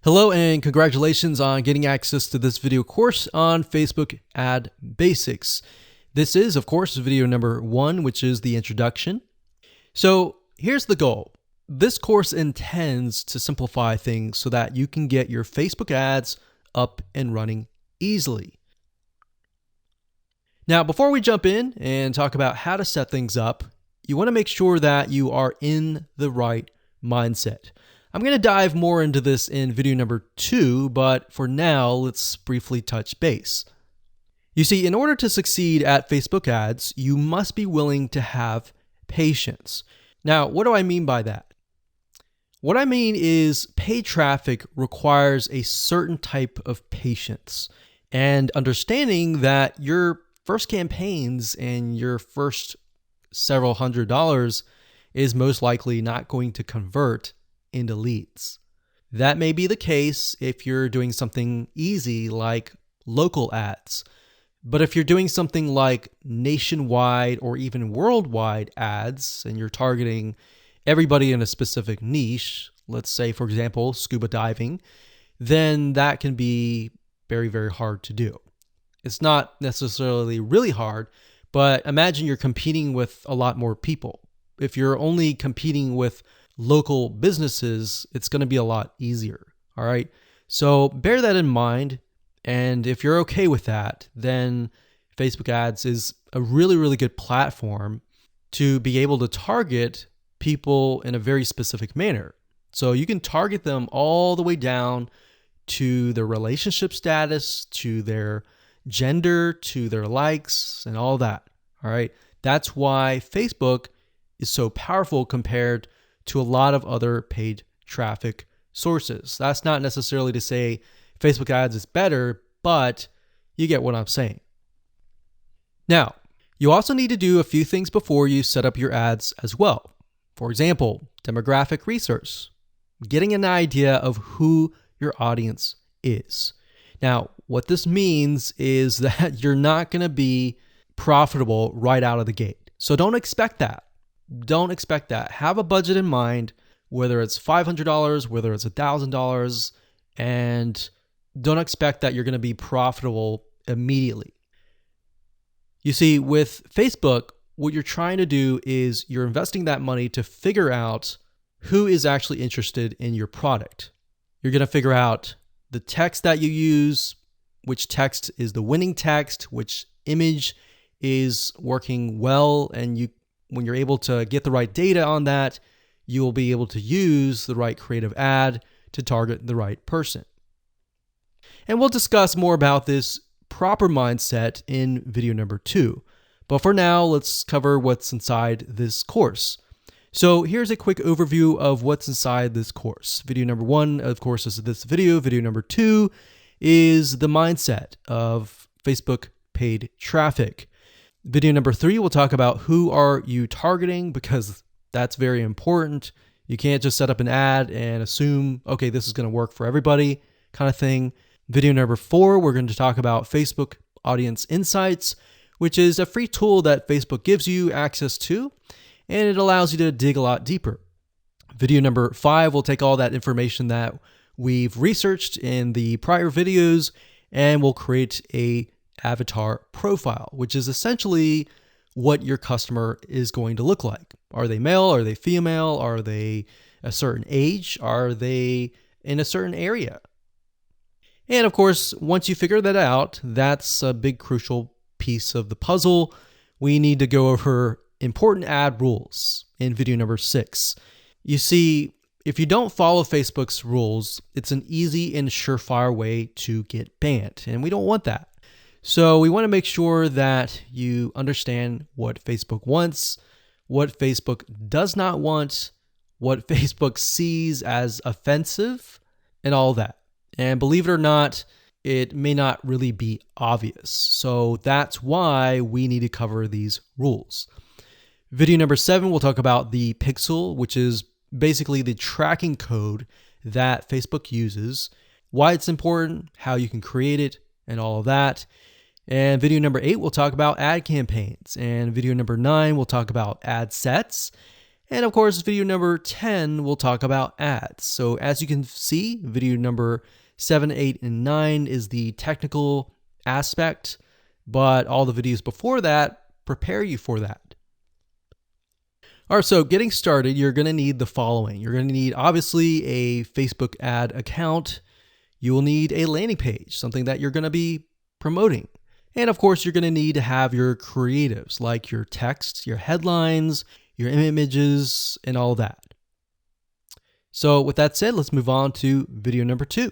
Hello and congratulations on getting access to this video course on Facebook Ad Basics. This is, of course, video number 1, which is the introduction. So here's the goal. This course intends to simplify things so that you can get your Facebook ads up and running easily. Now, before we jump in and talk about how to set things up, you want to make sure that you are in the right mindset. I'm going to dive more into this in video number 2, but for now, let's briefly touch base. You see, in order to succeed at Facebook ads, you must be willing to have patience. Now, what do I mean by that? What I mean is paid traffic requires a certain type of patience and understanding that your first campaigns and your first several $100s is most likely not going to convert into leads. That may be the case if you're doing something easy like local ads. But if you're doing something like nationwide or even worldwide ads and you're targeting everybody in a specific niche, let's say, for example, scuba diving, then that can be very, very hard to do. It's not necessarily really hard, but imagine you're competing with a lot more people. If you're only competing with local businesses, it's going to be a lot easier. All right. So bear that in mind. And if you're okay with that, then Facebook ads is a really, really good platform to be able to target people in a very specific manner. So you can target them all the way down to their relationship status, to their gender, to their likes, and all that. All right. That's why Facebook is so powerful compared to a lot of other paid traffic sources. That's not necessarily to say Facebook ads is better, but you get what I'm saying. Now, you also need to do a few things before you set up your ads as well. For example, demographic research, getting an idea of who your audience is. Now, what this means is that you're not going to be profitable right out of the gate. So don't expect that. Don't expect that. Have a budget in mind, whether it's $500, whether it's $1,000, and don't expect that you're going to be profitable immediately. You see, with Facebook, what you're trying to do is you're investing that money to figure out who is actually interested in your product. You're going to figure out the text that you use, which text is the winning text, which image is working well, and when you're able to get the right data on that, you will be able to use the right creative ad to target the right person. And we'll discuss more about this proper mindset in video number 2. But for now, let's cover what's inside this course. So here's a quick overview of what's inside this course. Video number 1, of course, is this video. Video number 2 is the mindset of Facebook paid traffic. Video number 3, we'll talk about who are you targeting, because that's very important. You can't just set up an ad and assume, okay, this is going to work for everybody kind of thing. Video number 4, we're going to talk about Facebook Audience Insights, which is a free tool that Facebook gives you access to, and it allows you to dig a lot deeper. Video number 5, we'll take all that information that we've researched in the prior videos, and we'll create a avatar profile, which is essentially what your customer is going to look like. Are they male? Are they female? Are they a certain age? Are they in a certain area? And of course, once you figure that out, that's a big crucial piece of the puzzle. We need to go over important ad rules in video number 6. You see, if you don't follow Facebook's rules, it's an easy and surefire way to get banned, and we don't want that. So we want to make sure that you understand what Facebook wants, what Facebook does not want, what Facebook sees as offensive, and all that. And believe it or not, it may not really be obvious. So that's why we need to cover these rules. Video number 7, we'll talk about the pixel, which is basically the tracking code that Facebook uses, why it's important, how you can create it, and all of that. And video number 8, we'll talk about ad campaigns. And video number 9, we'll talk about ad sets, And of course, video number 10, we'll talk about ads. So as you can see, video number 7, 8, and 9 is the technical aspect, but all the videos before that prepare you for that. All right, so getting started, you're going to need the following. You're going to need, obviously, a Facebook ad account. You will need a landing page, something that you're going to be promoting. And of course, you're going to need to have your creatives, like your text, your headlines, your images, and all that. So with that said, let's move on to video number 2.